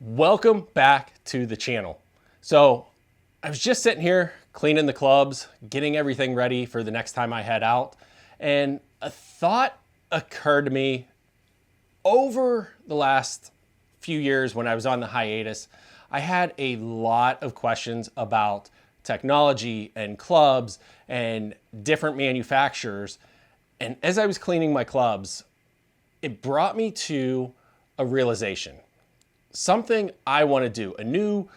Welcome back to the channel. So I was just sitting here cleaning the clubs, getting everything ready for the next time I head out. And a thought occurred to me over the last few years when I was on the hiatus. I had a lot of questions about technology and clubs and different manufacturers. And as I was cleaning my clubs, it brought me to a realization. Something I want to do, a new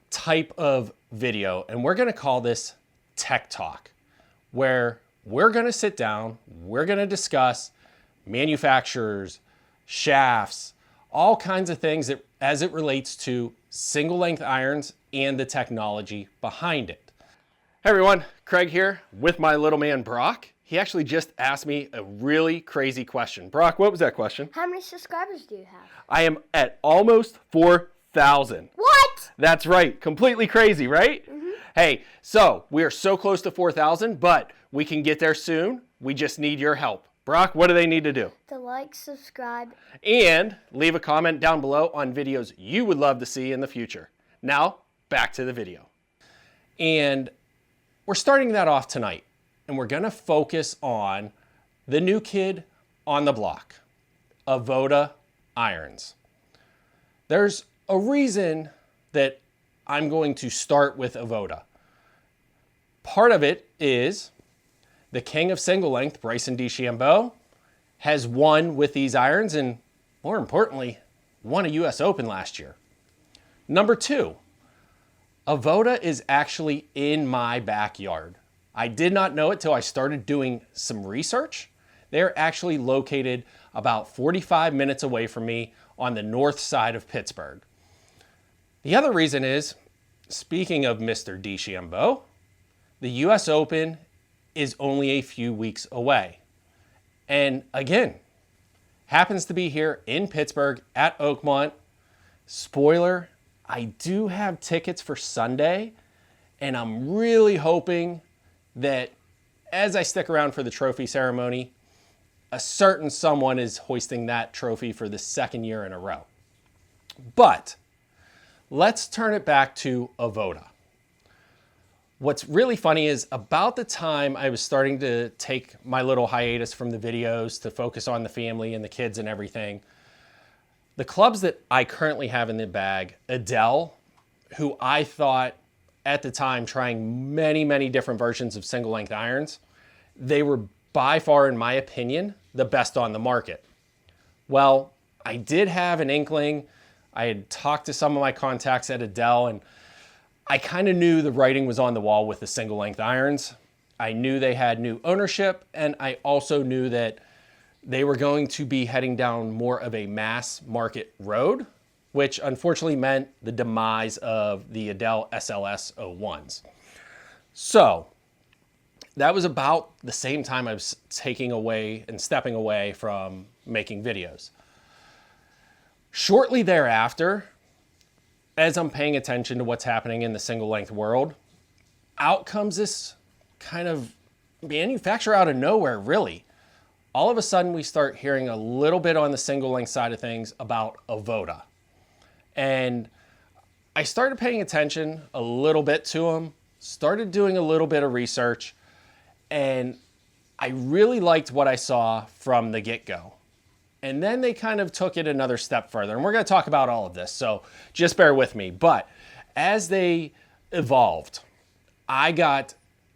type of video, and we're going to call this Tech Talk, where we're going to sit down, we're going to discuss manufacturers, shafts, all kinds of things that, as it relates to single length irons and the technology behind it. Hey everyone, Craig here with my little man Brock. He actually just asked me a really crazy question. Brock, what was that question? How many subscribers do you have? I am at almost 4,000. What? That's right. Completely crazy, right? Mm-hmm. Hey, so we are so close to 4,000, but we can get there soon. We just need your help. Brock, what do they need to do? To like, subscribe, and leave a comment down below on videos you would love to see in the future. Now, back to the video. And we're starting that off tonight. And we're gonna focus on the new kid on the block, Avoda irons. There's a reason that I'm going to start with Avoda. Part of it is the king of single length, Bryson DeChambeau, has won with these irons and, more importantly, won a US Open last year. Number two, Avoda is actually in my backyard. I did not know it till I started doing some research. They're actually located about 45 minutes away from me on the north side of Pittsburgh. The other reason is, speaking of Mr. DeChambeau, the US Open is only a few weeks away. And again, happens to be here in Pittsburgh at Oakmont. Spoiler, I do have tickets for Sunday, and I'm really hoping that as I stick around for the trophy ceremony, a certain someone is hoisting that trophy for the second year in a row. But let's turn it back to Avoda. What's really funny is about the time I was starting to take my little hiatus from the videos to focus on the family and the kids and everything, the clubs that I currently have in the bag, Adele, who I thought at the time trying many different versions of single length irons, they were by far, in my opinion, the best on the market. Well, I did have an inkling. I had talked to some of my contacts at Adele, and I kind of knew the writing was on the wall with the single length irons. I knew they had new ownership, and I also knew that they were going to be heading down more of a mass market road, which unfortunately meant the demise of the Adele SLS 01s. So that was about the same time I was taking away and stepping away from making videos. Shortly thereafter, as I'm paying attention to what's happening in the single length world, out comes this kind of manufacturer out of nowhere, really. All of a sudden we start hearing a little bit on the single length side of things about Avoda. And I started paying attention a little bit to them, started doing a little bit of research, and I really liked what I saw from the get-go. And then they kind of took it another step further. And we're going to talk about all of this, so just bear with me. But as they evolved, I got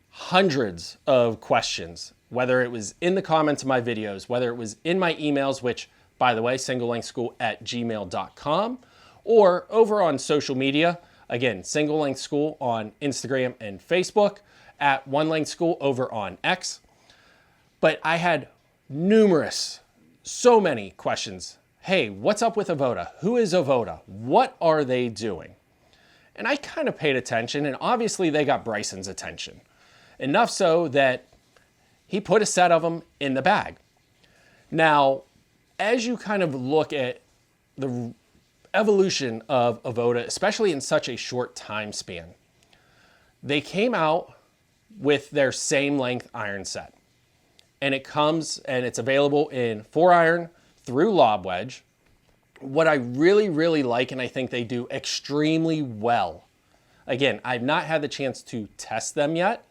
hundreds of questions, whether it was in the comments of my videos, whether it was in my emails, which, by the way, singlelengthschool@gmail.com, or over on social media, again, Single Length School on Instagram and Facebook, at One Length School over on X. But I had so many questions. Hey, what's up with Avoda? Who is Avoda? What are they doing? And I kind of paid attention, and obviously they got Bryson's attention. Enough so that he put a set of them in the bag. Now, as you kind of look at the evolution of Avoda, especially in such a short time span, they came out with their same length iron set. And it comes and it's available in 4-iron through lob wedge, what I really, really like, and I think they do extremely well. Again, I've not had the chance to test them yet,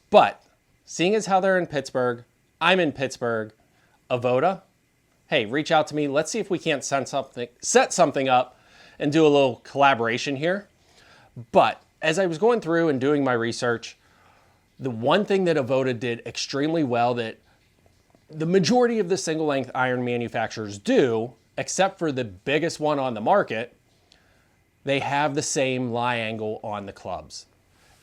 but seeing as how they're in Pittsburgh, I'm in Pittsburgh, Avoda, hey, reach out to me. Let's see if we can't set something up and do a little collaboration here. But as I was going through and doing my research, the one thing that Avoda did extremely well that the majority of the single length iron manufacturers do, except for the biggest one on the market, they have the same lie angle on the clubs.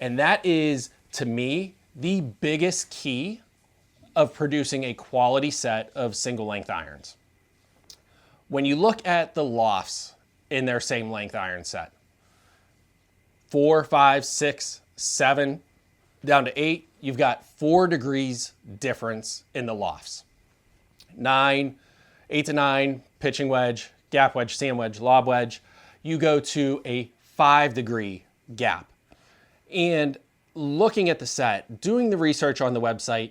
And that is, to me, the biggest key of producing a quality set of single length irons. When you look at the lofts in their same length iron set, 4, 5, 6, 7, down to 8, you've got 4 degrees difference in the lofts. 9, 8 to 9, pitching wedge, gap wedge, sand wedge, lob wedge, you go to a 5-degree gap. And looking at the set, doing the research on the website,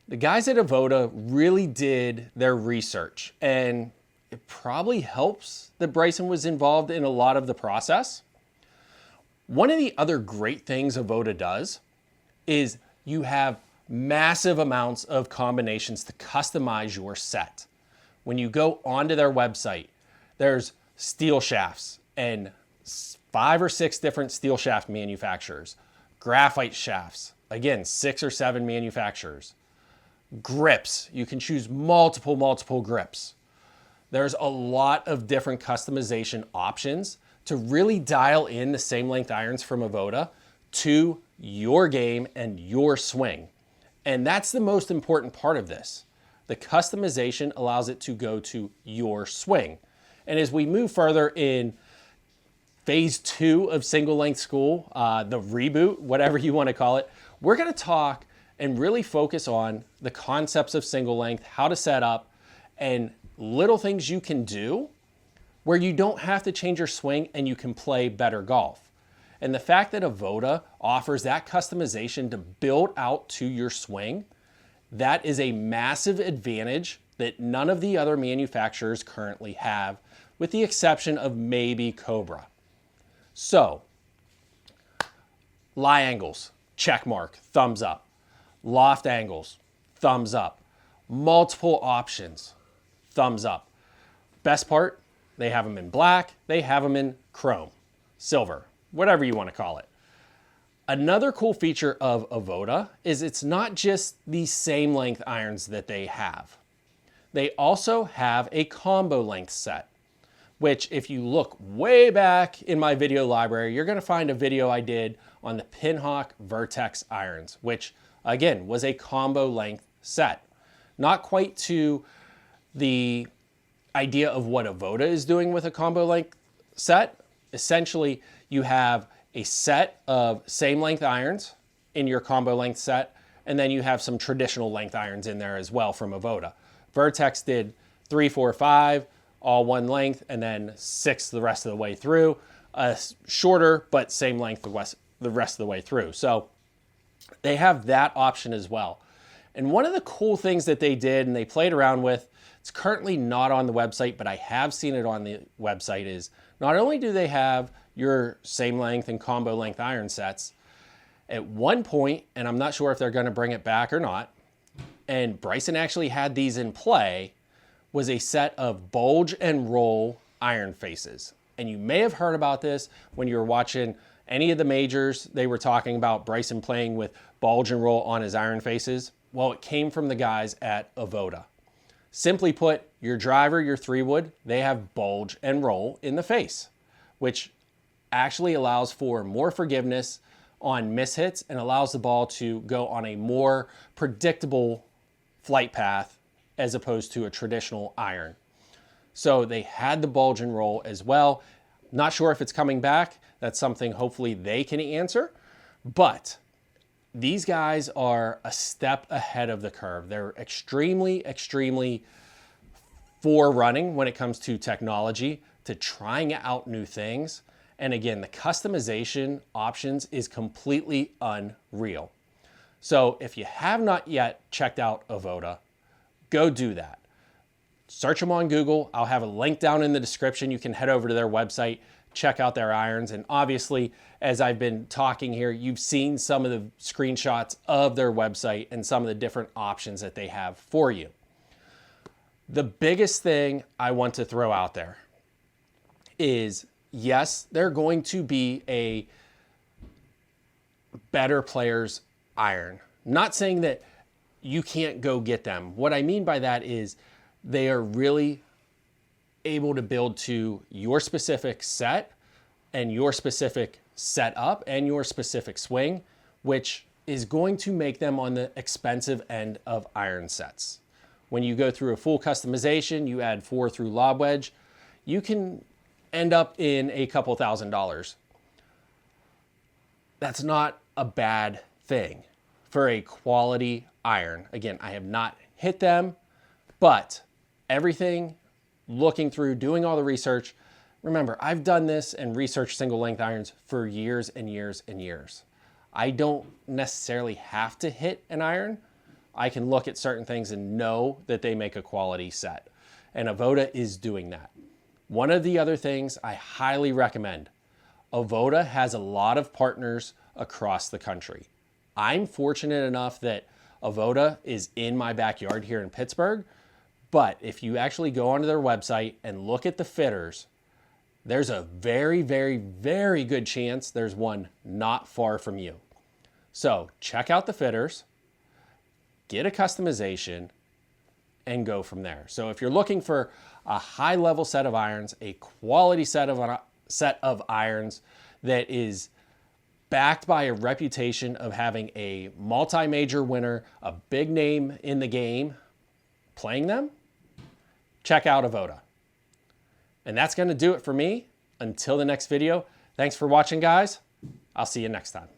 the guys at Avoda really did their research, and it probably helps that Bryson was involved in a lot of the process. One of the other great things Avoda does is you have massive amounts of combinations to customize your set. When you go onto their website, there's steel shafts and 5 or 6 different steel shaft manufacturers, graphite shafts, again, 6 or 7 manufacturers, grips, you can choose multiple grips. There's a lot of different customization options to really dial in the same length irons from Avoda to your game and your swing. And that's the most important part of this. The customization allows it to go to your swing. And as we move further in phase 2 of single length school, the reboot, whatever you want to call it, we're going to talk and really focus on the concepts of single length, how to set up, and little things you can do where you don't have to change your swing and you can play better golf. And the fact that Avoda offers that customization to build out to your swing, that is a massive advantage that none of the other manufacturers currently have, with the exception of maybe Cobra. So, lie angles, check mark, thumbs up. Loft angles, thumbs up. Multiple options, thumbs up. Best part, they have them in black, they have them in chrome, silver, whatever you want to call it. Another cool feature of Avoda is it's not just the same length irons that they have. They also have a combo length set, which if you look way back in my video library, you're going to find a video I did on the Pinhawk Vertex irons, which again was a combo length set. Not quite to the idea of what Avoda is doing with a combo length set. Essentially, you have a set of same length irons in your combo length set, and then you have some traditional length irons in there as well from Avoda. Vertex did 3, 4, 5, all one length, and then 6 the rest of the way through. Shorter, but same length the rest of the way through. So they have that option as well. And one of the cool things that they did and they played around with, it's currently not on the website, but I have seen it on the website, is not only do they have your same length and combo length iron sets, at one point, and I'm not sure if they're going to bring it back or not, and Bryson actually had these in play, was a set of bulge and roll iron faces. And you may have heard about this when you were watching any of the majors. They were talking about Bryson playing with bulge and roll on his iron faces. Well, it came from the guys at Avoda. Simply put, your driver, your 3-wood, they have bulge and roll in the face, which actually allows for more forgiveness on mishits and allows the ball to go on a more predictable flight path as opposed to a traditional iron. So they had the bulge and roll as well. Not sure if it's coming back. That's something hopefully they can answer. But these guys are a step ahead of the curve. They're extremely forerunning when it comes to technology, to trying out new things. And again, the customization options is completely unreal. So if you have not yet checked out Avoda, go do that. search them on Google. I'll have a link down in the description. You can head over to their website, check out their irons. And obviously, as I've been talking here, you've seen some of the screenshots of their website and some of the different options that they have for you. The biggest thing I want to throw out there is, yes, they're going to be a better player's iron. I'm not saying that you can't go get them. What I mean by that is they are really able to build to your specific set and your specific setup and your specific swing, which is going to make them on the expensive end of iron sets. When you go through a full customization, you add 4 through lob wedge, you can end up in a couple $1,000s. That's not a bad thing for a quality iron. Again, I have not hit them, but everything, looking through, doing all the research. Remember, I've done this and researched single length irons for years and years and years. I don't necessarily have to hit an iron. I can look at certain things and know that they make a quality set. And Avoda is doing that. One of the other things I highly recommend, Avoda has a lot of partners across the country. I'm fortunate enough that Avoda is in my backyard here in Pittsburgh, but if you actually go onto their website and look at the fitters, there's a very, very, very good chance there's one not far from you. So check out the fitters, get a customization, and go from there. So if you're looking for a high level set of irons, a quality set of irons that is backed by a reputation of having a multi-major winner, a big name in the game playing them, check out Avoda. And that's going to do it for me. Until the next video, thanks for watching, guys. I'll see you next time.